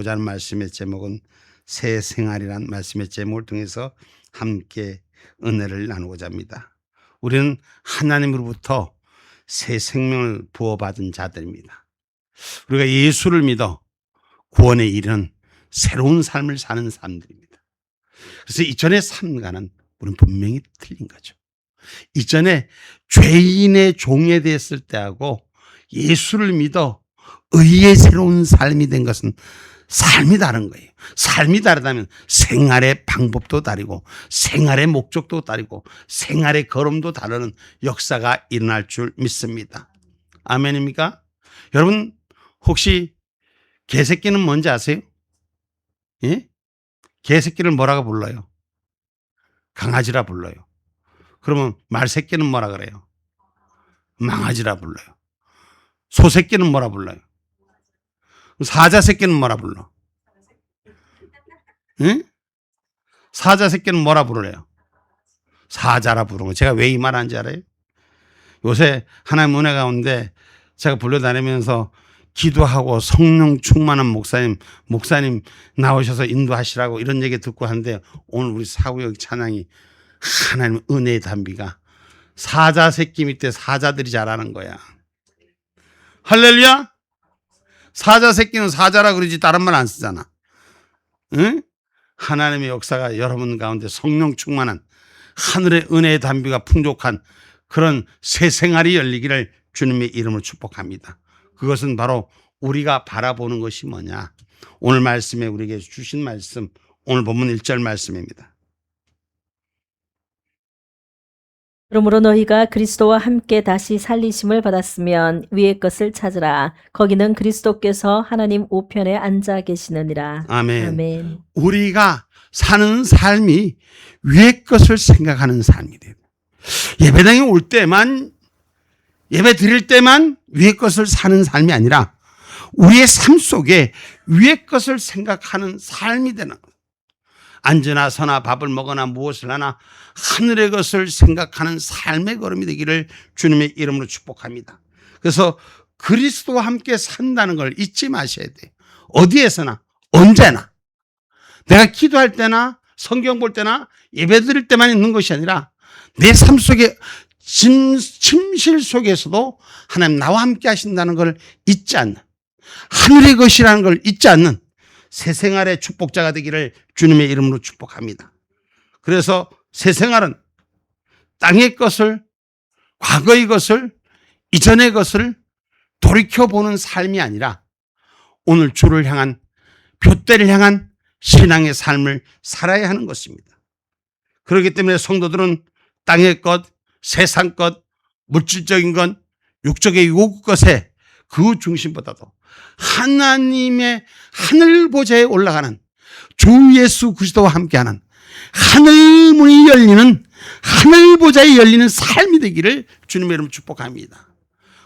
보자 하는 말씀의 제목은 새 생활이란 말씀의 제목을 통해서 함께 은혜를 나누고자 합니다. 우리는 하나님으로부터 새 생명을 부어받은 자들입니다. 우리가 예수를 믿어 구원에 이르는 새로운 삶을 사는 사람들입니다. 그래서 이전의 삶과는 우리는 분명히 틀린 거죠. 이전에 죄인의 종에 대했을 때하고 예수를 믿어 의의 새로운 삶이 된 것은 삶이 다른 거예요. 삶이 다르다면 생활의 방법도 다르고 생활의 목적도 다르고 생활의 걸음도 다르는 역사가 일어날 줄 믿습니다. 아멘입니까? 여러분 혹시 개새끼는 뭔지 아세요? 예? 개새끼를 뭐라고 불러요? 강아지라 불러요. 그러면 말새끼는 뭐라 그래요? 망아지라 불러요. 소새끼는 뭐라 불러요? 사자 새끼는 뭐라 불러? 응? 사자 새끼는 뭐라 부르래요? 사자라 부르는 거. 제가 왜 이 말 하는지 알아요? 요새 하나님 은혜 가운데 제가 불러다니면서 기도하고 성령 충만한 목사님 나오셔서 인도하시라고 이런 얘기 듣고 하는데 오늘 우리 사구역 찬양이 하나님 은혜의 담비가 사자 새끼 밑에 사자들이 자라는 거야. 할렐루야? 사자 새끼는 사자라 그러지 다른 말 안 쓰잖아. 응? 하나님의 역사가 여러분 가운데 성령 충만한 하늘의 은혜의 담비가 풍족한 그런 새 생활이 열리기를 주님의 이름으로 축복합니다. 그것은 바로 우리가 바라보는 것이 뭐냐. 오늘 말씀에 우리에게 주신 말씀, 오늘 본문 1절 말씀입니다. 그러므로 너희가 그리스도와 함께 다시 살리심을 받았으면 위의 것을 찾으라. 거기는 그리스도께서 하나님 우편에 앉아 계시느니라. 아멘. 아멘. 우리가 사는 삶이 위의 것을 생각하는 삶이 돼요. 예배당에 올 때만, 예배 드릴 때만 위의 것을 사는 삶이 아니라 우리의 삶 속에 위의 것을 생각하는 삶이 되는 거예요. 앉으나 서나 밥을 먹거나 무엇을 하나 하늘의 것을 생각하는 삶의 걸음이 되기를 주님의 이름으로 축복합니다. 그래서 그리스도와 함께 산다는 걸 잊지 마셔야 돼요. 어디에서나 언제나 내가 기도할 때나 성경 볼 때나 예배 드릴 때만 있는 것이 아니라 내 삶 속에 침실 속에서도 하나님 나와 함께 하신다는 걸 잊지 않는, 하늘의 것이라는 걸 잊지 않는 새 생활의 축복자가 되기를 주님의 이름으로 축복합니다. 그래서 새 생활은 땅의 것을, 과거의 것을, 이전의 것을 돌이켜보는 삶이 아니라 오늘 주를 향한, 둏대를 향한 신앙의 삶을 살아야 하는 것입니다. 그렇기 때문에 성도들은 땅의 것, 세상 것, 물질적인 것, 육적의 요구 것에 그 중심보다도 하나님의 하늘 보좌에 올라가는 주 예수 그리스도와 함께하는 하늘 문이 열리는, 하늘 보좌에 열리는 삶이 되기를 주님의 이름으로 축복합니다.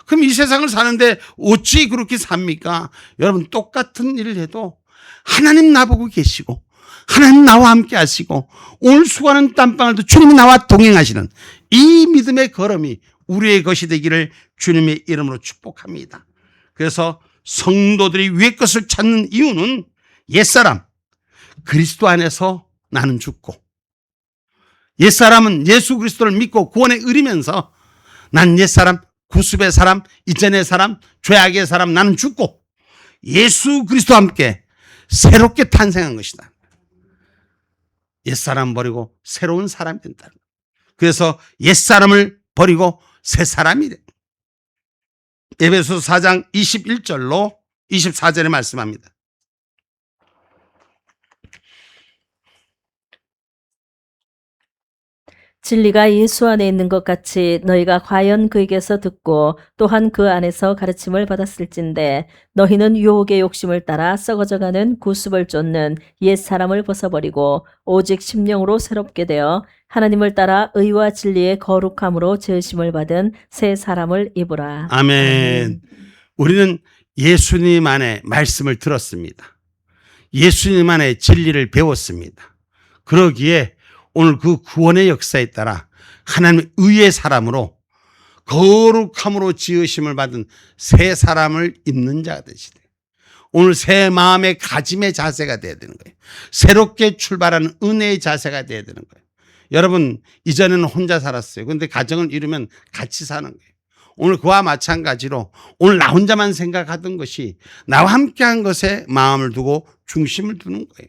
그럼 이 세상을 사는데 어찌 그렇게 삽니까? 여러분 똑같은 일을 해도 하나님 나보고 계시고 하나님 나와 함께 하시고 오늘 수고하는 땀방울도 주님이 나와 동행하시는 이 믿음의 걸음이 우리의 것이 되기를 주님의 이름으로 축복합니다. 그래서 성도들이 위의 것을 찾는 이유는 옛사람 그리스도 안에서 나는 죽고 옛사람은 예수 그리스도를 믿고 구원에 이르면서 난 옛사람, 구습의 사람, 이전의 사람, 죄악의 사람 나는 죽고 예수 그리스도와 함께 새롭게 탄생한 것이다. 옛사람 버리고 새로운 사람이 된다. 그래서 옛사람을 버리고 새 사람이 돼. 에베소 4장 21절로 24절에 말씀합니다. 진리가 예수 안에 있는 것 같이 너희가 과연 그에게서 듣고 또한 그 안에서 가르침을 받았을진데 너희는 유혹의 욕심을 따라 썩어져가는 구습을 쫓는 옛 사람을 벗어버리고 오직 심령으로 새롭게 되어 하나님을 따라 의와 진리의 거룩함으로 지으심을 받은 새 사람을 입으라. 아멘. 우리는 예수님 안에 말씀을 들었습니다. 예수님 안에 진리를 배웠습니다. 그러기에 오늘 그 구원의 역사에 따라 하나님의 의의 사람으로 거룩함으로 지으심을 받은 새 사람을 입는 자가 되시되 오늘 새 마음의 가짐의 자세가 돼야 되는 거예요. 새롭게 출발하는 은혜의 자세가 돼야 되는 거예요. 여러분, 이전에는 혼자 살았어요. 그런데 가정을 이루면 같이 사는 거예요. 오늘 그와 마찬가지로 오늘 나 혼자만 생각하던 것이 나와 함께한 것에 마음을 두고 중심을 두는 거예요.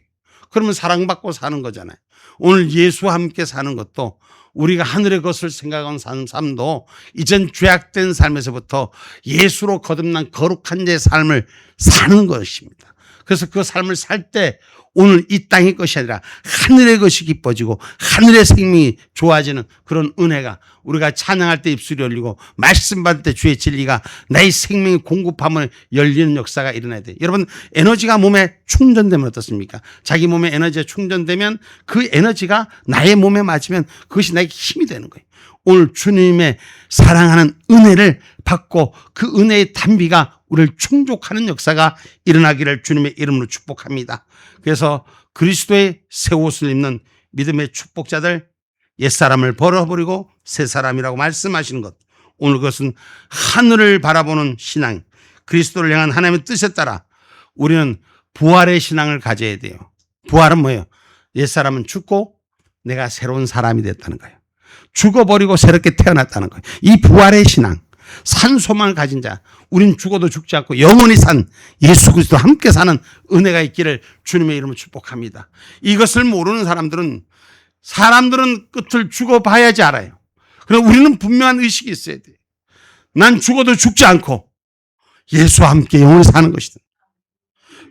그러면 사랑받고 사는 거잖아요. 오늘 예수와 함께 사는 것도 우리가 하늘의 것을 생각하는 삶도 이전 죄악된 삶에서부터 예수로 거듭난 거룩한 자의 삶을 사는 것입니다. 그래서 그 삶을 살 때 오늘 이 땅의 것이 아니라 하늘의 것이 기뻐지고 하늘의 생명이 좋아지는 그런 은혜가 우리가 찬양할 때 입술이 열리고 말씀 받을 때 주의 진리가 나의 생명의 공급함을 열리는 역사가 일어나야 돼요. 여러분, 에너지가 몸에 충전되면 어떻습니까? 자기 몸에 에너지가 충전되면 그 에너지가 나의 몸에 맞으면 그것이 나에게 힘이 되는 거예요. 오늘 주님의 사랑하는 은혜를 받고 그 은혜의 단비가 우리를 충족하는 역사가 일어나기를 주님의 이름으로 축복합니다. 그래서 그리스도의 새 옷을 입는 믿음의 축복자들, 옛사람을 버려버리고 새사람이라고 말씀하시는 것, 오늘 그것은 하늘을 바라보는 신앙, 그리스도를 향한 하나님의 뜻에 따라 우리는 부활의 신앙을 가져야 돼요. 부활은 뭐예요? 옛사람은 죽고 내가 새로운 사람이 됐다는 거예요. 죽어버리고 새롭게 태어났다는 거예요. 이 부활의 신앙, 산 소망을 가진 자, 우린 죽어도 죽지 않고 영원히 산 예수 그리스도와 함께 사는 은혜가 있기를 주님의 이름으로 축복합니다. 이것을 모르는 사람들은 끝을 죽어봐야지 알아요. 그럼 우리는 분명한 의식이 있어야 돼요. 난 죽어도 죽지 않고 예수와 함께 영원히 사는 것이다.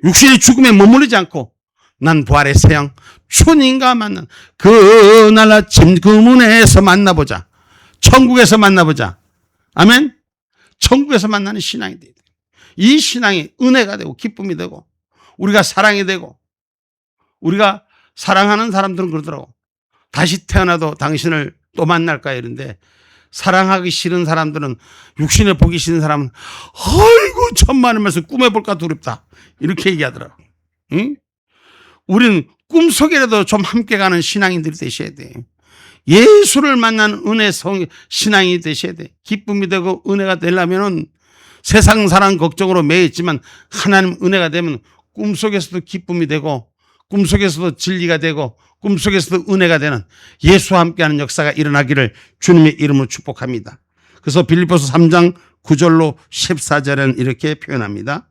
육신의 죽음에 머무르지 않고 난 부활의 새형 주님과 만난 그날 아침 그 문에서 만나보자. 천국에서 만나보자. 아멘. 천국에서 만나는 신앙이 돼야 돼요. 이 신앙이 은혜가 되고 기쁨이 되고 우리가 사랑이 되고, 우리가 사랑하는 사람들은 그러더라고. 다시 태어나도 당신을 또 만날까 이런데, 사랑하기 싫은 사람들은, 육신에 보기 싫은 사람은 아이고 천만의 말씀 꿈에 볼까 두렵다 이렇게 얘기하더라고. 응? 우리는 꿈속이라도 좀 함께 가는 신앙인들이 되셔야 돼. 예수를 만나는 은혜 신앙이 되셔야 돼. 기쁨이 되고 은혜가 되려면은 세상 사랑 걱정으로 매였지만 하나님 은혜가 되면 꿈속에서도 기쁨이 되고 꿈속에서도 진리가 되고 꿈속에서도 은혜가 되는 예수와 함께하는 역사가 일어나기를 주님의 이름으로 축복합니다. 그래서 빌립보서 3장 9절로 14절에는 이렇게 표현합니다.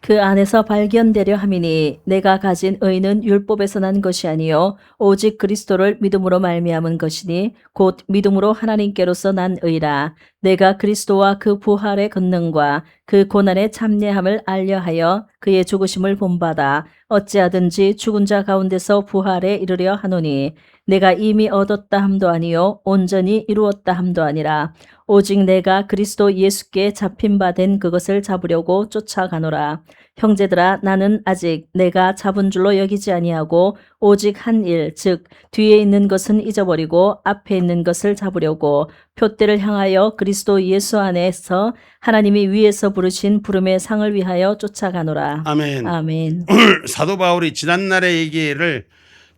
그 안에서 발견되려 함이니 내가 가진 의는 율법에서 난 것이 아니요 오직 그리스도를 믿음으로 말미암은 것이니 곧 믿음으로 하나님께로서 난 의라. 내가 그리스도와 그 부활의 권능과 그 고난의 참례함을 알려하여 그의 죽으심을 본받아 어찌하든지 죽은 자 가운데서 부활에 이르려 하노니 내가 이미 얻었다 함도 아니요 온전히 이루었다 함도 아니라 오직 내가 그리스도 예수께 잡힌 바 된 그것을 잡으려고 쫓아가노라. 형제들아, 나는 아직 내가 잡은 줄로 여기지 아니하고 오직 한 일, 즉 뒤에 있는 것은 잊어버리고 앞에 있는 것을 잡으려고 표대를 향하여 그리스도 예수 안에서 하나님이 위에서 부르신 부름의 상을 위하여 쫓아가노라. 아멘. 아멘. 오늘 사도 바울이 지난날의 얘기를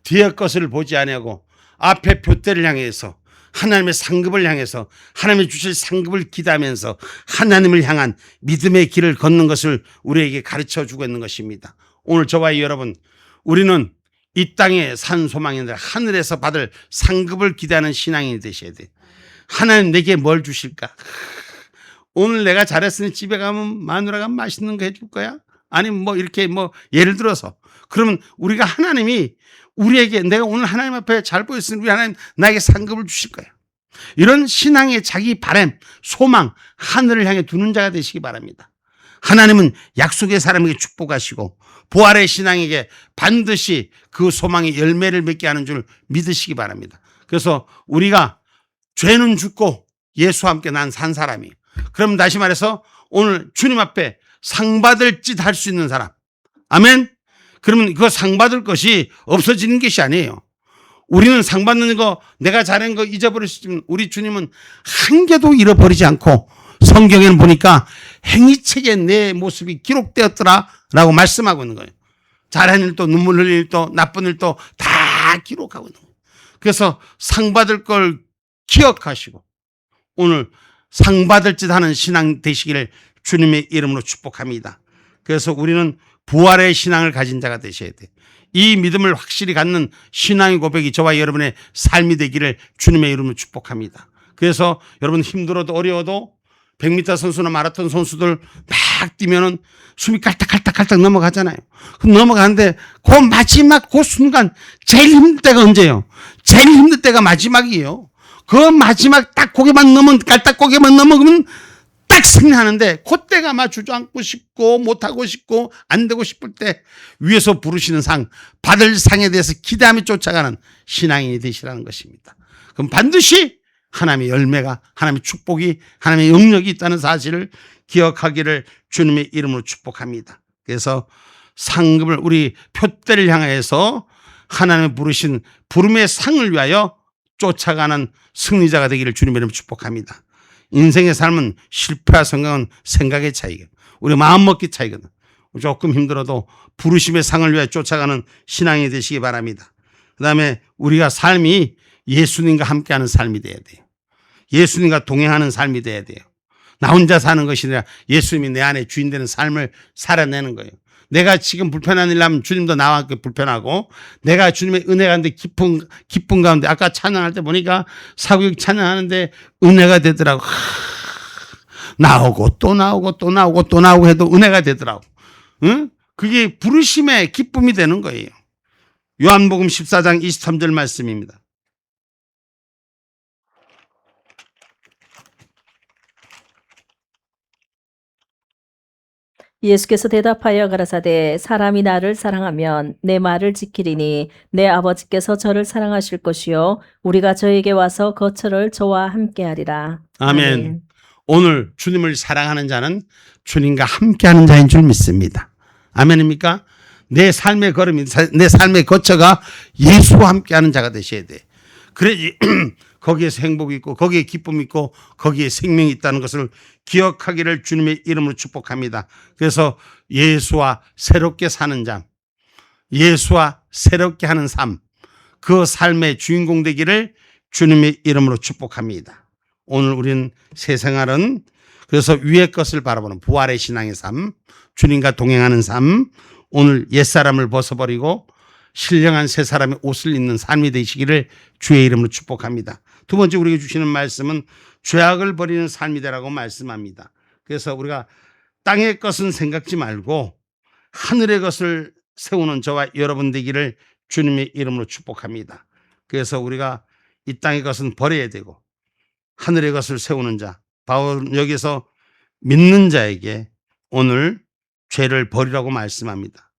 뒤의 것을 보지 아니하고 앞에 표대를 향해서 하나님의 상급을 향해서 하나님이 주실 상급을 기대하면서 하나님을 향한 믿음의 길을 걷는 것을 우리에게 가르쳐 주고 있는 것입니다. 오늘 저와 여러분, 우리는 이 땅에 산 소망인들 하늘에서 받을 상급을 기대하는 신앙인이 되셔야 돼요. 하나님 내게 뭘 주실까? 오늘 내가 잘했으니 집에 가면 마누라가 맛있는 거 해줄 거야? 아니면 뭐 이렇게 뭐 예를 들어서, 그러면 우리가 하나님이 우리에게 내가 오늘 하나님 앞에 잘 보였으니 우리 하나님 나에게 상급을 주실 거야. 이런 신앙의 자기 바람, 소망, 하늘을 향해 두는 자가 되시기 바랍니다. 하나님은 약속의 사람에게 축복하시고 부활의 신앙에게 반드시 그 소망의 열매를 맺게 하는 줄 믿으시기 바랍니다. 그래서 우리가 죄는 죽고 예수와 함께 난 산 사람이에요. 그럼 다시 말해서 오늘 주님 앞에 상 받을 짓 할 수 있는 사람. 아멘. 그러면 그 상 받을 것이 없어지는 것이 아니에요. 우리는 상 받는 거, 내가 잘한 거 잊어버릴 수 있지만 우리 주님은 한 개도 잃어버리지 않고 성경에는 보니까 행위책에 내 모습이 기록되었더라 라고 말씀하고 있는 거예요. 잘한 일도 눈물 흘릴 일도 나쁜 일도 다 기록하고 있는 거예요. 그래서 상 받을 걸 기억하시고 오늘 상 받을 짓 하는 신앙 되시기를 주님의 이름으로 축복합니다. 그래서 우리는 부활의 신앙을 가진 자가 되셔야 돼. 이 믿음을 확실히 갖는 신앙의 고백이 저와 여러분의 삶이 되기를 주님의 이름으로 축복합니다. 그래서 여러분 힘들어도 어려워도 100m 선수나 마라톤 선수들 막 뛰면은 숨이 깔딱깔딱깔딱 넘어가잖아요. 그럼 넘어가는데 그 마지막 그 순간 제일 힘들 때가 언제예요? 제일 힘들 때가 마지막이에요. 그 마지막 딱 고개만 넘으면 깔딱고개만 넘어가면 딱 승리하는데 그때가 막 주저앉고 싶고 못하고 싶고 안 되고 싶을 때 위에서 부르시는 상, 받을 상에 대해서 기대하며 쫓아가는 신앙인이 되시라는 것입니다. 그럼 반드시 하나님의 열매가, 하나님의 축복이, 하나님의 영역이 있다는 사실을 기억하기를 주님의 이름으로 축복합니다. 그래서 상급을 우리 표대를 향해서 하나님의 부르신 부름의 상을 위하여 쫓아가는 승리자가 되기를 주님의 이름으로 축복합니다. 인생의 삶은 실패와 성공은 생각의 차이고 우리 마음먹기 차이거든. 조금 힘들어도 부르심의 상을 위해 쫓아가는 신앙이 되시기 바랍니다. 그 다음에 우리가 삶이 예수님과 함께하는 삶이 돼야 돼요. 예수님과 동행하는 삶이 돼야 돼요. 나 혼자 사는 것이 아니라 예수님이 내 안에 주인 되는 삶을 살아내는 거예요. 내가 지금 불편한 일 하면 주님도 나와 함께 불편하고, 내가 주님의 은혜 가운데 기쁨 가운데, 아까 찬양할 때 보니까 사구육 찬양하는데 은혜가 되더라고. 나오고 또 나오고 또 나오고 또 나오고 해도 은혜가 되더라고. 응? 그게 부르심의 기쁨이 되는 거예요. 요한복음 14장 23절 말씀입니다. 예수께서 대답하여 가라사대 사람이 나를 사랑하면 내 말을 지키리니 내 아버지께서 저를 사랑하실 것이요 우리가 저에게 와서 거처를 저와 함께하리라. 아멘. 오늘 주님을 사랑하는 자는 주님과 함께하는 자인 줄 믿습니다. 아멘입니까? 내 삶의 걸음이, 내 삶의 거처가 예수와 함께하는 자가 되셔야 돼. 그래야지 거기에서 행복이 있고 거기에 기쁨이 있고 거기에 생명이 있다는 것을 기억하기를 주님의 이름으로 축복합니다. 그래서 예수와 새롭게 사는 삶, 예수와 새롭게 하는 삶, 그 삶의 주인공 되기를 주님의 이름으로 축복합니다. 오늘 우리는 새 생활은 그래서 위의 것을 바라보는 부활의 신앙의 삶, 주님과 동행하는 삶, 오늘 옛사람을 벗어버리고 신령한 새 사람의 옷을 입는 삶이 되시기를 주의 이름으로 축복합니다. 두 번째 우리에게 주시는 말씀은 죄악을 버리는 삶이 되라고 말씀합니다. 그래서 우리가 땅의 것은 생각지 말고 하늘의 것을 세우는 저와 여러분 되기를 주님의 이름으로 축복합니다. 그래서 우리가 이 땅의 것은 버려야 되고 하늘의 것을 세우는 자, 바울 여기서 믿는 자에게 오늘 죄를 버리라고 말씀합니다.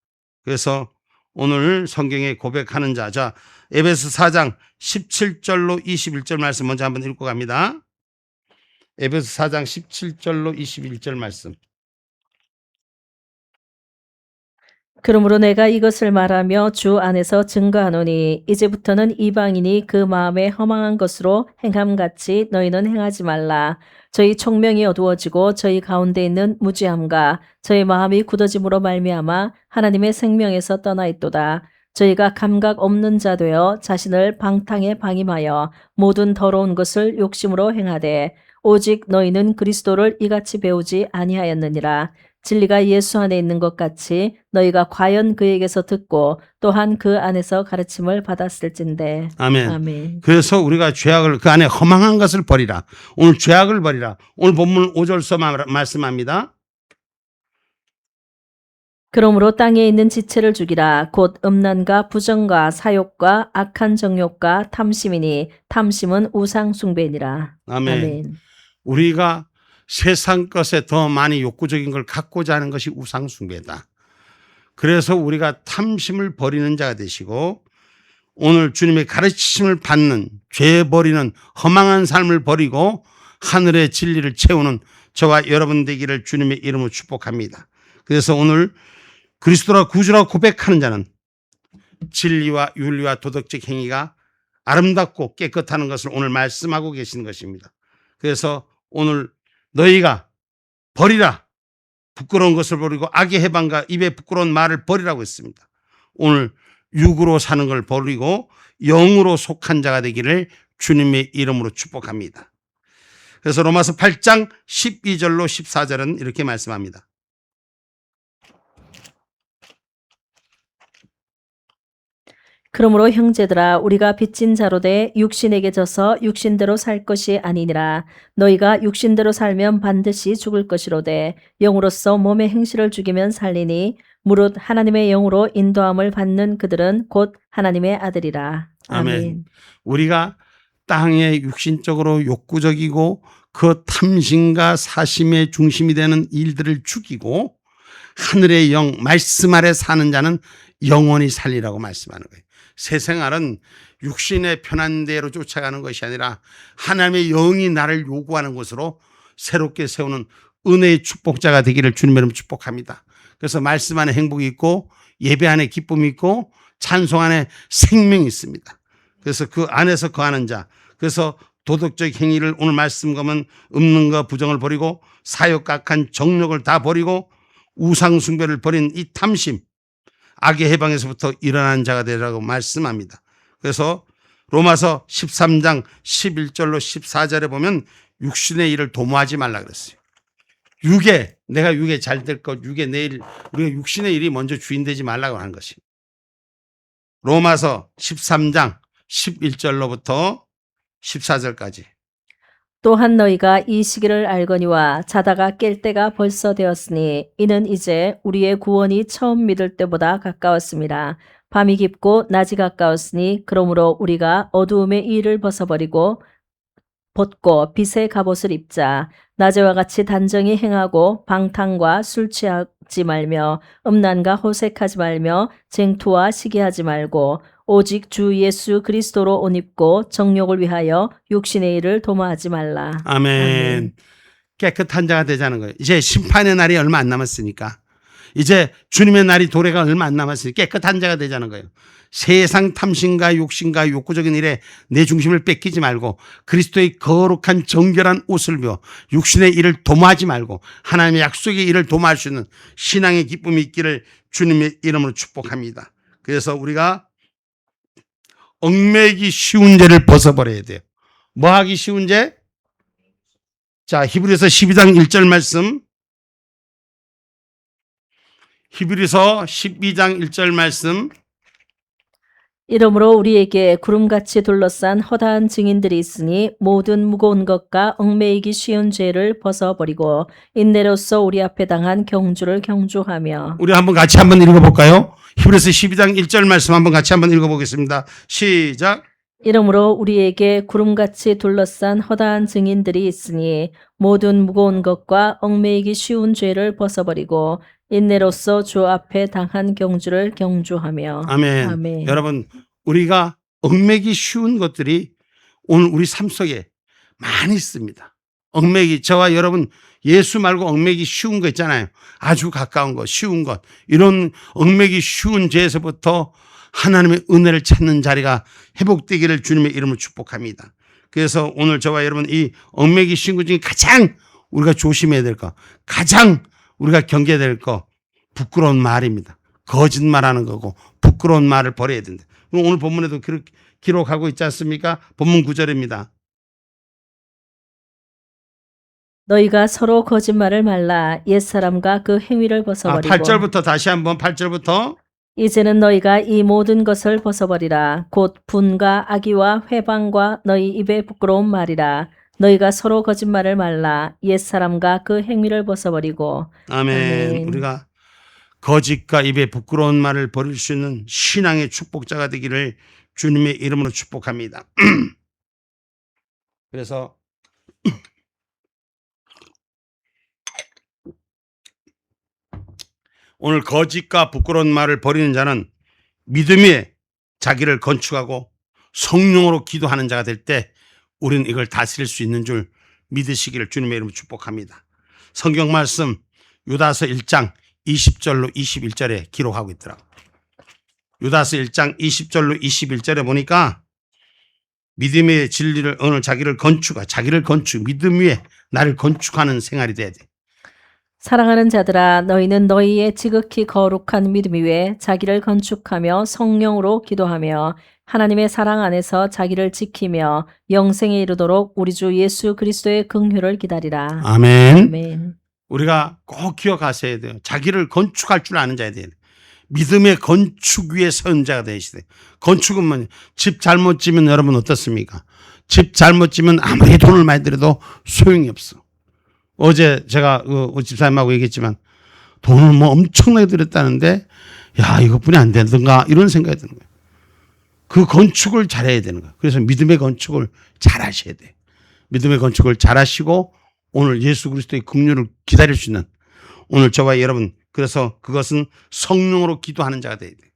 그래서 오늘 성경에 고백하는 자, 자 에베소 4장 17절로 21절 말씀 먼저 한번 읽고 갑니다. 에베소 4장 17절로 21절 말씀. 그러므로 내가 이것을 말하며 주 안에서 증거하노니 이제부터는 이방인이 그 마음에 허망한 것으로 행함같이 너희는 행하지 말라. 저희 총명이 어두워지고 저희 가운데 있는 무지함과 저희 마음이 굳어짐으로 말미암아 하나님의 생명에서 떠나 있도다. 저희가 감각 없는 자 되어 자신을 방탕에 방임하여 모든 더러운 것을 욕심으로 행하되 오직 너희는 그리스도를 이같이 배우지 아니하였느니라. 진리가 예수 안에 있는 것 같이 너희가 과연 그에게서 듣고 또한 그 안에서 가르침을 받았을진데. 아멘. 아멘. 그래서 우리가 죄악을 그 안에 허망한 것을 버리라. 오늘 죄악을 버리라. 오늘 본문 5절서 말씀합니다. 그러므로 땅에 있는 지체를 죽이라. 곧 음란과 부정과 사욕과 악한 정욕과 탐심이니 탐심은 우상 숭배니라. 아멘. 아멘. 우리가 세상 것에 더 많이 욕구적인 걸 갖고자 하는 것이 우상 숭배다. 그래서 우리가 탐심을 버리는 자가 되시고 오늘 주님의 가르치심을 받는 죄 버리는 허망한 삶을 버리고 하늘의 진리를 채우는 저와 여러분 되기를 주님의 이름으로 축복합니다. 그래서 오늘 그리스도라 구주라 고백하는 자는 진리와 윤리와 도덕적 행위가 아름답고 깨끗하는 것을 오늘 말씀하고 계신 것입니다. 그래서 오늘 너희가 버리라. 부끄러운 것을 버리고 악의 해방과 입에 부끄러운 말을 버리라고 했습니다. 오늘 육으로 사는 걸 버리고 영으로 속한 자가 되기를 주님의 이름으로 축복합니다. 그래서 로마서 8장 12절로 14절은 이렇게 말씀합니다. 그러므로 형제들아 우리가 빚진 자로 돼 육신에게 져서 육신대로 살 것이 아니니라. 너희가 육신대로 살면 반드시 죽을 것이로되 영으로서 몸의 행실을 죽이면 살리니 무릇 하나님의 영으로 인도함을 받는 그들은 곧 하나님의 아들이라. 아멘. 우리가 땅에 육신적으로 욕구적이고 그 탐심과 사심의 중심이 되는 일들을 죽이고 하늘의 영, 말씀 아래 사는 자는 영원히 살리라고 말씀하는 거예요. 새 생활은 육신의 편한 대로 쫓아가는 것이 아니라 하나님의 영이 나를 요구하는 것으로 새롭게 세우는 은혜의 축복자가 되기를 주님의 이름으로 축복합니다. 그래서 말씀 안에 행복이 있고 예배 안에 기쁨이 있고 찬송 안에 생명이 있습니다. 그래서 그 안에서 거하는 자, 그래서 도덕적 행위를 오늘 말씀 보면 없는가 부정을 버리고 사역각한 정욕을 다 버리고 우상 숭배를 버린 이 탐심, 악의 해방에서부터 일어난 자가 되라고 말씀합니다. 그래서 로마서 13장 11절로 14절에 보면 육신의 일을 도모하지 말라 그랬어요. 내가 육에 잘 될 것, 육에 내일 우리가 육신의 일이 먼저 주인 되지 말라고 하는 것입니다. 로마서 13장 11절로부터 14절까지. 또한 너희가 이 시기를 알거니와 자다가 깰 때가 벌써 되었으니 이는 이제 우리의 구원이 처음 믿을 때보다 가까웠습니다. 밤이 깊고 낮이 가까웠으니 그러므로 우리가 어두움의 일을 벗고 빛의 갑옷을 입자. 낮에와 같이 단정히 행하고 방탕과 술 취하지 말며 음란과 호색하지 말며 쟁투와 시기하지 말고 오직 주 예수 그리스도로 옷 입고 정욕을 위하여 육신의 일을 도모하지 말라. 아멘. 깨끗한 자가 되자는 거예요. 이제 심판의 날이 얼마 안 남았으니까. 이제 주님의 날이 도래가 얼마 안 남았으니 깨끗한 자가 되자는 거예요. 세상 탐심과 욕심과 욕구적인 일에 내 중심을 뺏기지 말고 그리스도의 거룩한 정결한 옷을 입어 육신의 일을 도모하지 말고 하나님의 약속의 일을 도모할 수 있는 신앙의 기쁨이 있기를 주님의 이름으로 축복합니다. 그래서 우리가 얽매이기 쉬운 죄를 벗어버려야 돼요. 뭐 하기 쉬운 죄? 자, 히브리서 12장 1절 말씀. 히브리서 12장 1절 말씀. 이러므로 우리에게 구름같이 둘러싼 허다한 증인들이 있으니 모든 무거운 것과 얽매이기 쉬운 죄를 벗어버리고 인내로써 우리 앞에 당한 경주를 경주하며. 우리 같이 한번 읽어볼까요? 히브리서 12장 1절 말씀 한번 같이 한번 읽어보겠습니다. 시작. 이러므로 우리에게 구름같이 둘러싼 허다한 증인들이 있으니 모든 무거운 것과 얽매이기 쉬운 죄를 벗어버리고 인내로써 주 앞에 당한 경주를 경주하며. 아멘. 아멘. 여러분, 우리가 얽매기 쉬운 것들이 오늘 우리 삶 속에 많이 있습니다. 얽매기, 저와 여러분 예수 말고 얽매기 쉬운 거 있잖아요. 아주 가까운 것, 쉬운 것. 이런 얽매기 쉬운 죄에서부터 하나님의 은혜를 찾는 자리가 회복되기를 주님의 이름으로 축복합니다. 그래서 오늘 저와 여러분 이 얽매기 쉬운 것 중에 가장 우리가 조심해야 될 거, 가장 우리가 경계해야 될 거, 부끄러운 말입니다. 거짓말하는 거고 부끄러운 말을 버려야 된다. 오늘 본문에도 그렇게 기록하고 있지 않습니까? 본문 9절입니다. 너희가 서로 거짓말을 말라. 옛사람과 그 행위를 벗어버리고. 8절부터 다시 한번 8절부터. 이제는 너희가 이 모든 것을 벗어버리라. 곧 분과 악의와 회방과 너희 입의 부끄러운 말이라. 너희가 서로 거짓말을 말라. 옛사람과 그 행위를 벗어버리고. 아멘. 아멘. 우리가 거짓과 입의 부끄러운 말을 버릴 수 있는 신앙의 축복자가 되기를 주님의 이름으로 축복합니다. 그래서 오늘 거짓과 부끄러운 말을 버리는 자는 믿음 위에 자기를 건축하고 성령으로 기도하는 자가 될 때 우리는 이걸 다스릴 수 있는 줄 믿으시기를 주님의 이름으로 축복합니다. 성경 말씀 유다서 1장 20절로 21절에 기록하고 있더라고요. 유다서 1장 20절로 21절에 보니까 믿음의 진리를 오늘 자기를 건축, 믿음 위에 나를 건축하는 생활이 돼야 돼. 사랑하는 자들아 너희는 너희의 지극히 거룩한 믿음 위에 자기를 건축하며 성령으로 기도하며 하나님의 사랑 안에서 자기를 지키며 영생에 이르도록 우리 주 예수 그리스도의 긍휼을 기다리라. 아멘. 아멘. 우리가 꼭 기억하셔야 돼요. 자기를 건축할 줄 아는 자야 돼요. 믿음의 건축 위에 선 자가 되시대. 건축은 뭐냐? 집 잘못 지면 여러분 어떻습니까? 집 잘못 지면 아무리 돈을 많이 들여도 소용이 없어. 어제 제가 집사님하고 얘기했지만 돈을 뭐 엄청나게 들였다는데 야 이것뿐이 안 되던가 이런 생각이 드는 거예요. 그 건축을 잘해야 되는 거예요. 그래서 믿음의 건축을 잘 하셔야 돼요. 믿음의 건축을 잘 하시고 오늘 예수 그리스도의 긍휼을 기다릴 수 있는 오늘 저와 여러분, 그래서 그것은 성령으로 기도하는 자가 돼야 돼요.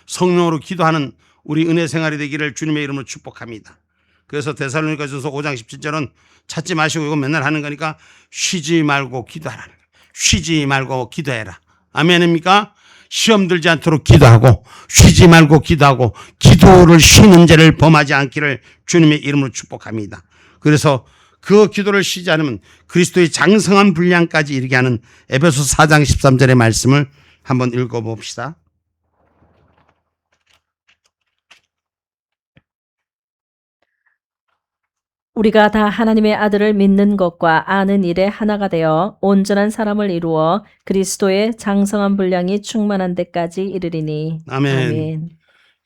성령으로 기도하는 우리 은혜 생활이 되기를 주님의 이름으로 축복합니다. 그래서 데살로니가전서 5장 17절은 찾지 마시고 이거 맨날 하는 거니까 쉬지 말고 기도하라는 거예요. 쉬지 말고 기도해라. 아멘입니까? 시험 들지 않도록 기도하고 쉬지 말고 기도하고 기도를 쉬는 죄를 범하지 않기를 주님의 이름으로 축복합니다. 그래서 그 기도를 쉬지 않으면 그리스도의 장성한 분량까지 이르게 하는 에베소 4장 13절의 말씀을 한번 읽어봅시다. 우리가 다 하나님의 아들을 믿는 것과 아는 일에 하나가 되어 온전한 사람을 이루어 그리스도의 장성한 분량이 충만한 데까지 이르리니. 아멘. 아멘.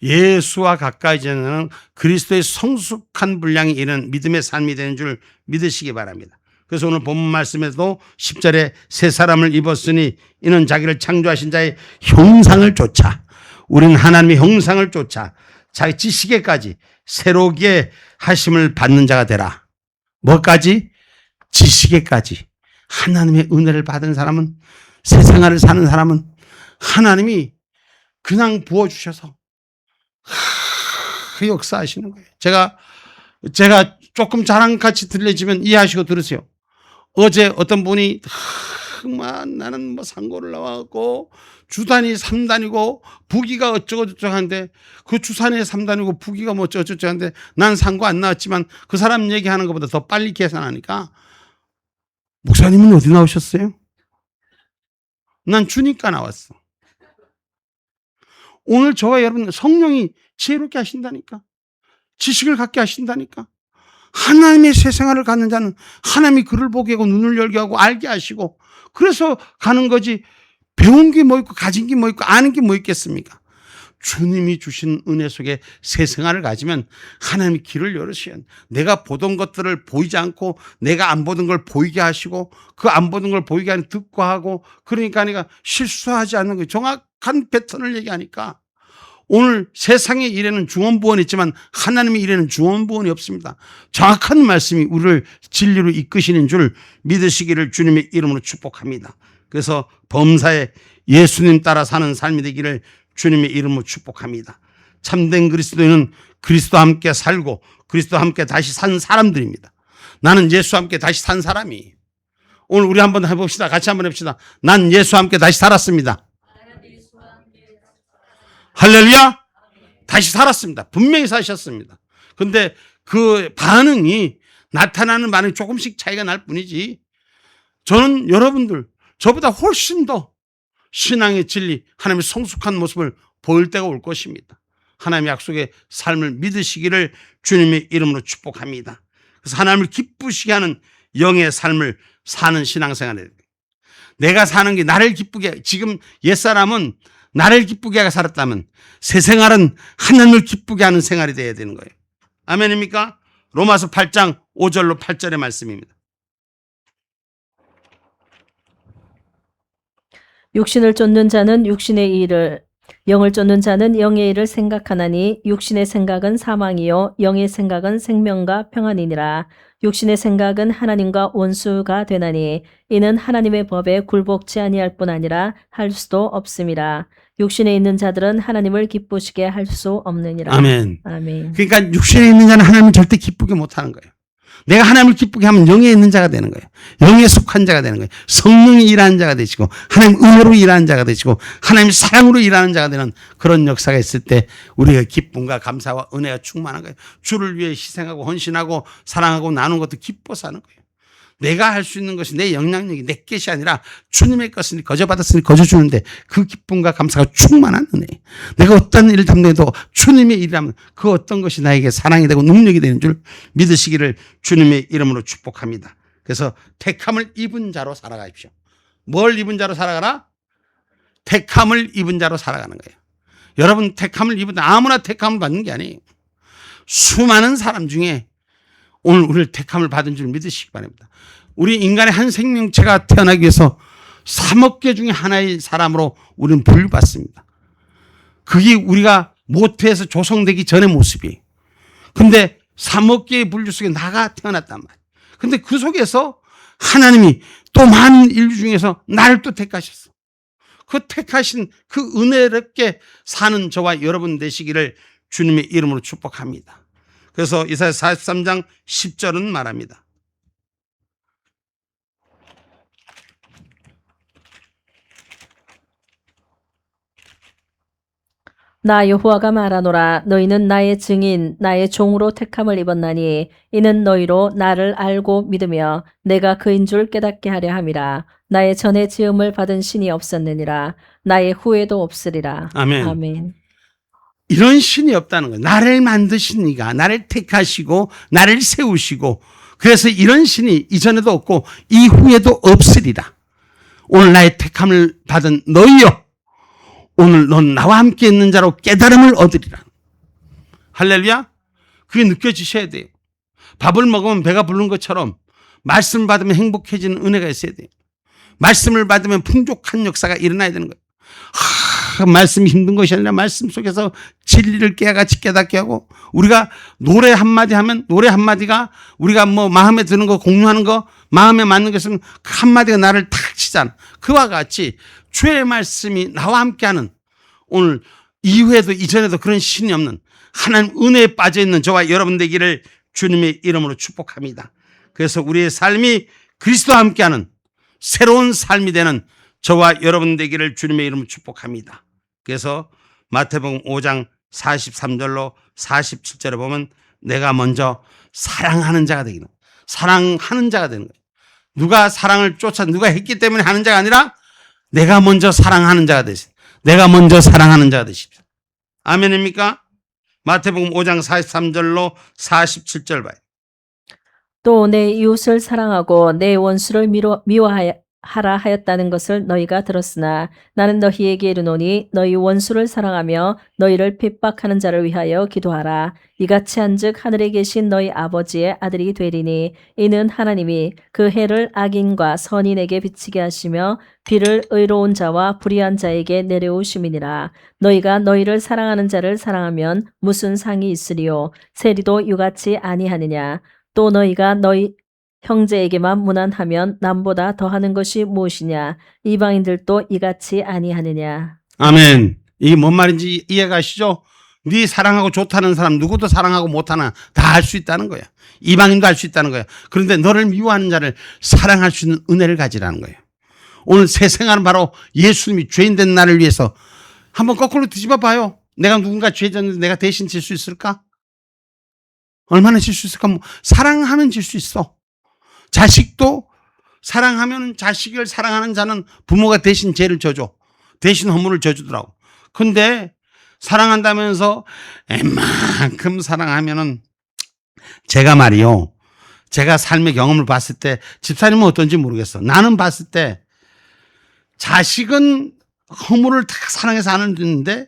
예수와 가까이 지내는 그리스도의 성숙한 분량이 이른 믿음의 삶이 되는 줄 믿으시기 바랍니다. 그래서 오늘 본문 말씀에도 10절에 새 사람을 입었으니 이는 자기를 창조하신 자의 형상을 쫓아, 우리는 하나님의 형상을 쫓아 자기 지식에까지 새롭게 하심을 받는 자가 되라. 뭐까지? 지식에까지. 하나님의 은혜를 받은 사람은, 새 생활을 사는 사람은 하나님이 그냥 부어주셔서 역사하시는 거예요. 제가 조금 자랑같이 들려지면 이해하시고 들으세요. 어제 어떤 분이 나는 뭐 상고를 나와갖고 주단이 3단이고 부기가 어쩌고저쩌고 하는데 그 주산이 3단이고 부기가 뭐 어쩌고저쩌고 하는데 난 상고 안 나왔지만 그 사람 얘기하는 것보다 더 빨리 계산하니까 목사님은 어디 나오셨어요? 난 주니까 나왔어. 오늘 저와 여러분 성령이 지혜롭게 하신다니까. 지식을 갖게 하신다니까. 하나님의 새 생활을 갖는 자는 하나님이 그를 보게 하고 눈을 열게 하고 알게 하시고 그래서 가는 거지. 배운 게 뭐 있고 가진 게 뭐 있고 아는 게 뭐 있겠습니까? 주님이 주신 은혜 속에 새 생활을 가지면 하나님이 길을 열으시오. 내가 보던 것들을 보이지 않고 내가 안 보던 걸 보이게 하시고 그 안 보던 걸 보이게 하는 듣고 하고 그러니까 내가 실수하지 않는 거예요. 정확한 패턴을 얘기하니까 오늘 세상의 일에는 중언부언이 있지만 하나님의 일에는 중언부언이 없습니다. 정확한 말씀이 우리를 진리로 이끄시는 줄 믿으시기를 주님의 이름으로 축복합니다. 그래서 범사에 예수님 따라 사는 삶이 되기를 주님의 이름으로 축복합니다. 참된 그리스도인은 그리스도와 함께 살고 그리스도와 함께 다시 산 사람들입니다. 나는 예수와 함께 다시 산 사람이에요. 오늘 우리 한번 해봅시다. 같이 한번 해봅시다. 난 예수와 함께 다시 살았습니다. 할렐루야. 다시 살았습니다. 분명히 사셨습니다. 근데 그 반응이 나타나는 반응이 조금씩 차이가 날 뿐이지 저는 여러분들 저보다 훨씬 더 신앙의 진리 하나님의 성숙한 모습을 보일 때가 올 것입니다. 하나님의 약속의 삶을 믿으시기를 주님의 이름으로 축복합니다. 그래서 하나님을 기쁘시게 하는 영의 삶을 사는 신앙생활이에요. 내가 사는 게 나를 기쁘게, 지금 옛사람은 나를 기쁘게 하게 살았다면 새 생활은 하나님을 기쁘게 하는 생활이 되어야 되는 거예요. 아멘입니까? 로마서 8장 5절로 8절의 말씀입니다. 육신을 쫓는 자는 육신의 일을, 영을 쫓는 자는 영의 일을 생각하나니 육신의 생각은 사망이요 영의 생각은 생명과 평안이니라. 육신의 생각은 하나님과 원수가 되나니 이는 하나님의 법에 굴복치 아니할 뿐 아니라 할 수도 없음이라. 육신에 있는 자들은 하나님을 기쁘시게 할 수 없느니라. 아멘. 아멘. 그러니까 육신에 있는 자는 하나님을 절대 기쁘게 못하는 거예요. 내가 하나님을 기쁘게 하면 영에 있는 자가 되는 거예요. 영에 속한 자가 되는 거예요. 성령이 일하는 자가 되시고 하나님 은혜로 일하는 자가 되시고 하나님 사랑으로 일하는 자가 되는 그런 역사가 있을 때 우리가 기쁨과 감사와 은혜가 충만한 거예요. 주를 위해 희생하고 헌신하고 사랑하고 나누는 것도 기뻐서 하는 거예요. 내가 할 수 있는 것이 내 영향력이 내 것이 아니라 주님의 것을 거저 받았으니 거저 주는데 그 기쁨과 감사가 충만한 은혜. 내가 어떤 일을 담당해도 주님의 일이라면 그 어떤 것이 나에게 사랑이 되고 능력이 되는 줄 믿으시기를 주님의 이름으로 축복합니다. 그래서 택함을 입은 자로 살아가십시오. 뭘 입은 자로 살아가라? 택함을 입은 자로 살아가는 거예요. 여러분 택함을 입은 아무나 택함을 받는 게 아니에요. 수많은 사람 중에 오늘 우리를 택함을 받은 줄 믿으시기 바랍니다. 우리 인간의 한 생명체가 태어나기 위해서 3억 개 중에 하나의 사람으로 우리는 분류받습니다. 그게 우리가 모태에서 조성되기 전의 모습이에요. 근데 3억 개의 분류 속에 나가 태어났단 말이에요. 근데 그 속에서 하나님이 또 많은 인류 중에서 나를 또 택하셨어. 그 택하신 그 은혜롭게 사는 저와 여러분 되시기를 주님의 이름으로 축복합니다. 그래서 이사야 43장 10절은 말합니다. 나 여호와가 말하노라. 너희는 나의 증인 나의 종으로 택함을 입었나니 이는 너희로 나를 알고 믿으며 내가 그인 줄 깨닫게 하려 함이라. 나의 전에 지음을 받은 신이 없었느니라. 나의 후에도 없으리라. 아멘. 아멘. 이런 신이 없다는 거예요. 나를 만드신 이가 나를 택하시고 나를 세우시고 그래서 이런 신이 이전에도 없고 이후에도 없으리라. 오늘 나의 택함을 받은 너희여, 오늘 넌 나와 함께 있는 자로 깨달음을 얻으리라. 할렐루야. 그게 느껴지셔야 돼요. 밥을 먹으면 배가 부른 것처럼 말씀을 받으면 행복해지는 은혜가 있어야 돼요. 말씀을 받으면 풍족한 역사가 일어나야 되는 거예요. 말씀이 힘든 것이 아니라 말씀 속에서 진리를 깨같이 깨닫게 하고, 우리가 노래 한마디 하면 노래 한마디가 우리가 뭐 마음에 드는 거 공유하는 거 마음에 맞는 것은 그 한마디가 나를 탁 치잖아. 그와 같이 주의 말씀이 나와 함께하는, 오늘 이후에도 이전에도 그런 신이 없는 하나님 은혜에 빠져있는 저와 여러분 되기를 주님의 이름으로 축복합니다. 그래서 우리의 삶이 그리스도와 함께하는 새로운 삶이 되는 저와 여러분 되기를 주님의 이름으로 축복합니다. 그래서 마태복음 5장 43절로 47절에 보면 내가 먼저 사랑하는 자가 되기는, 사랑하는 자가 되는 거예요. 누가 사랑을 쫓아 누가 했기 때문에 하는 자가 아니라 내가 먼저 사랑하는 자가 되십시오. 내가 먼저 사랑하는 자가 되십시오. 아멘입니까? 마태복음 5장 43절로 47절 봐요. 또 내 이웃을 사랑하고 내 원수를 미워하라 하였다는 것을 너희가 들었으나 나는 너희에게 이르노니 너희 원수를 사랑하며 너희를 핍박하는 자를 위하여 기도하라. 이같이 한즉 하늘에 계신 너희 아버지의 아들이 되리니 이는 하나님이 그 해를 악인과 선인에게 비치게 하시며 비를 의로운 자와 불의한 자에게 내려오심이니라. 너희가 너희를 사랑하는 자를 사랑하면 무슨 상이 있으리요? 세리도 이같이 아니하느냐? 또 너희가 너희 형제에게만 무난하면 남보다 더하는 것이 무엇이냐? 이방인들도 이같이 아니하느냐? 아멘. 이게 뭔 말인지 이해가시죠? 네 사랑하고 좋다는 사람 누구도 사랑하고 못하나 다 할 수 있다는 거야. 이방인도 할 수 있다는 거야. 그런데 너를 미워하는 자를 사랑할 수 있는 은혜를 가지라는 거예요. 오늘 새 생활은 바로 예수님이 죄인 된 나를 위해서 한번 거꾸로 뒤집어 봐요. 내가 누군가 죄 졌는데 내가 대신 질 수 있을까? 얼마나 질 수 있을까? 사랑하면 질 수 있어. 자식도 사랑하면, 자식을 사랑하는 자는 부모가 대신 죄를 져줘. 대신 허물을 져주더라고. 근데 사랑한다면서 웬만큼 사랑하면은, 제가 말이요, 제가 삶의 경험을 봤을 때, 집사님은 어떤지 모르겠어. 나는 봤을 때 자식은 허물을 다 사랑해서 하는데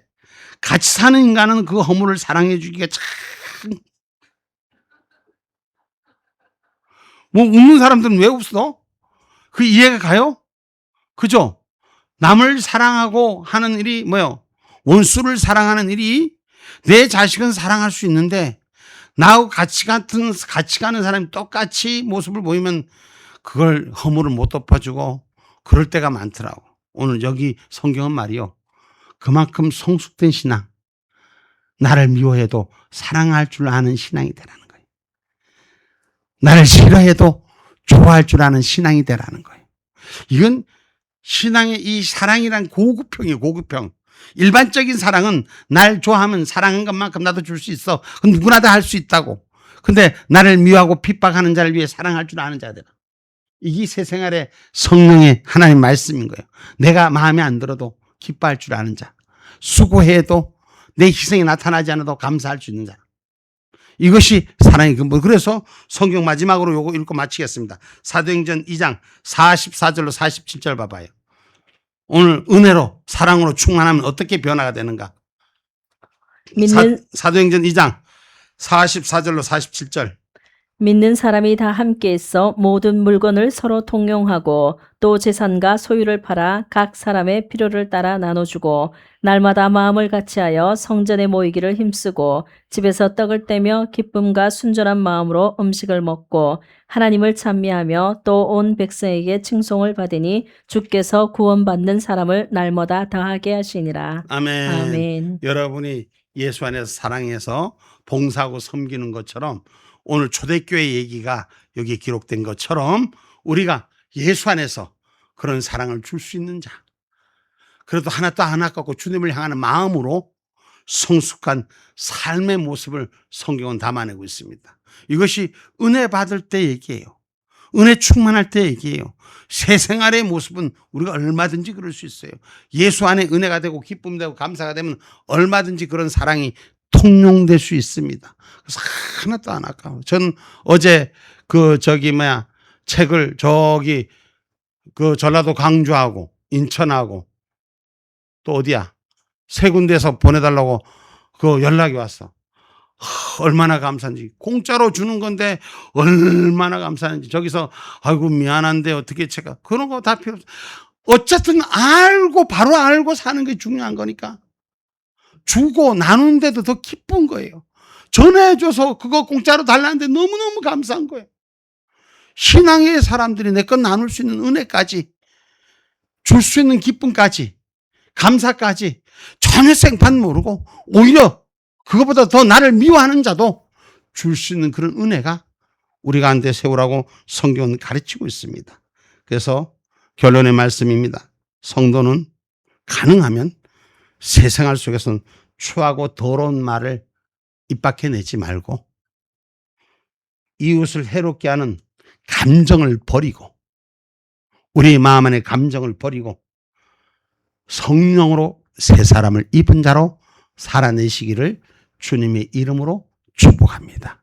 같이 사는 인간은 그 허물을 사랑해 주기가 참, 뭐 웃는 사람들은 왜 웃어? 그 이해가 가요? 그죠? 남을 사랑하고 하는 일이 뭐요? 원수를 사랑하는 일이, 내 자식은 사랑할 수 있는데 나하고 같이 가는 사람이 똑같이 모습을 보이면 그걸 허물을 못 덮어주고 그럴 때가 많더라고. 오늘 여기 성경은 말이요, 그만큼 성숙된 신앙, 나를 미워해도 사랑할 줄 아는 신앙이 되라는 거예요. 나를 싫어해도 좋아할 줄 아는 신앙이 되라는 거예요. 이건 신앙의 이 사랑이란 고급형이에요. 고급형. 일반적인 사랑은 날 좋아하면 사랑한 것만큼 나도 줄 수 있어. 그건 누구나 다 할 수 있다고. 근데 나를 미워하고 핍박하는 자를 위해 사랑할 줄 아는 자가 되라. 이게 새 생활의 성령의 하나님 말씀인 거예요. 내가 마음에 안 들어도 기뻐할 줄 아는 자, 수고해도 내 희생이 나타나지 않아도 감사할 수 있는 자. 이것이 사랑의 근본. 그래서 성경 마지막으로 요거 읽고 마치겠습니다. 사도행전 2장 44절로 47절 봐봐요. 오늘 은혜로 사랑으로 충만하면 어떻게 변화가 되는가? 사도행전 2장 44절로 47절. 믿는 사람이 다 함께 있어 모든 물건을 서로 통용하고 또 재산과 소유를 팔아 각 사람의 필요를 따라 나눠주고 날마다 마음을 같이하여 성전에 모이기를 힘쓰고 집에서 떡을 떼며 기쁨과 순전한 마음으로 음식을 먹고 하나님을 찬미하며 또 온 백성에게 칭송을 받으니 주께서 구원받는 사람을 날마다 더하게 하시니라. 아멘. 아멘. 여러분이 예수 안에서 사랑해서 봉사하고 섬기는 것처럼 오늘 초대교회 얘기가 여기에 기록된 것처럼 우리가 예수 안에서 그런 사랑을 줄 수 있는 자, 그래도 하나도 안 아깝고 주님을 향하는 마음으로 성숙한 삶의 모습을 성경은 담아내고 있습니다. 이것이 은혜 받을 때 얘기예요. 은혜 충만할 때 얘기예요. 새 생활의 모습은 우리가 얼마든지 그럴 수 있어요. 예수 안에 은혜가 되고 기쁨되고 감사가 되면 얼마든지 그런 사랑이 통용될 수 있습니다. 그래서 하나도 안 아까워. 전 어제 책을 전라도 광주하고 인천하고 또 어디야 세 군데에서 보내달라고 연락이 왔어. 얼마나 감사한지. 공짜로 주는 건데 얼마나 감사한지. 저기서 아이고 미안한데 어떻게 제가 그런 거 다 필요 없어. 어쨌든 바로 알고 사는 게 중요한 거니까. 주고 나누는데도 더 기쁜 거예요. 전해줘서 그거 공짜로 달라는데 너무너무 감사한 거예요. 신앙의 사람들이 내 것 나눌 수 있는 은혜까지, 줄 수 있는 기쁨까지, 감사까지 전혀 생판 모르고 오히려 그것보다 더 나를 미워하는 자도 줄 수 있는 그런 은혜가 우리 가운데 세우라고 성경은 가르치고 있습니다. 그래서 결론의 말씀입니다. 성도는 가능하면 새 생활 속에서는 추하고 더러운 말을 입 밖에 내지 말고 이웃을 해롭게 하는 감정을 버리고 우리 마음 안의 감정을 버리고 성령으로 새 사람을 입은 자로 살아내시기를 주님의 이름으로 축복합니다.